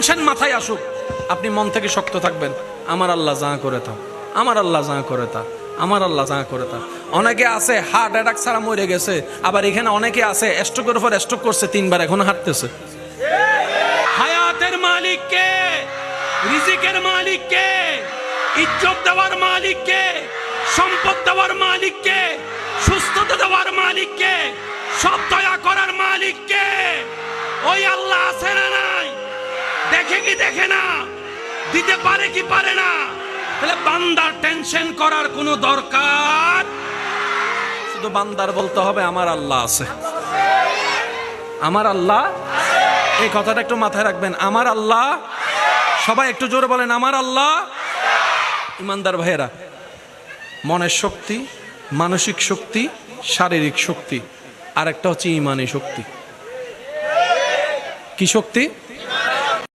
Tension মাথায় আসুক, আপনি মন থেকে শক্ত থাকবেন, আমার আল্লাহ যা করে তা, আমার আল্লাহ যা করে তা, আমার আল্লাহ যা করে তা। অনেকে আছে হার্ট অ্যাটাক ছাড়া মরে গেছে, আবার এখানে অনেকে আছে স্ট্রোকের উপর স্ট্রোক করছে, 3 বার এখন হাঁটতেছে। হায়াতের মালিক কে? রিজিকের মালিক কে? ইজ্জত দেওয়ার মালিক কে? সম্পদ দেওয়ার মালিক কে? সুস্থতা দেওয়ার মালিক কে? সব দয়া করার মালিক কে? ওই আল্লাহ আছে না নাই? দেখে কি দেখে না? দিতে পারে কি পারে না? তাহলে বান্দার টেনশন করার কোনো দরকার, শুধু বান্দার বলতে হবে আমার আল্লাহ আছে, আমার আল্লাহ। এই কথাটা একটু মাথায় রাখবেন, আমার আল্লাহ। সবাই একটু জোরে বলেন আমার আল্লাহ। ইমানদার ভাইয়েরা, মনের শক্তি, মানসিক শক্তি, শারীরিক শক্তি, আর একটা হচ্ছে ইমানি শক্তি। কি শক্তি?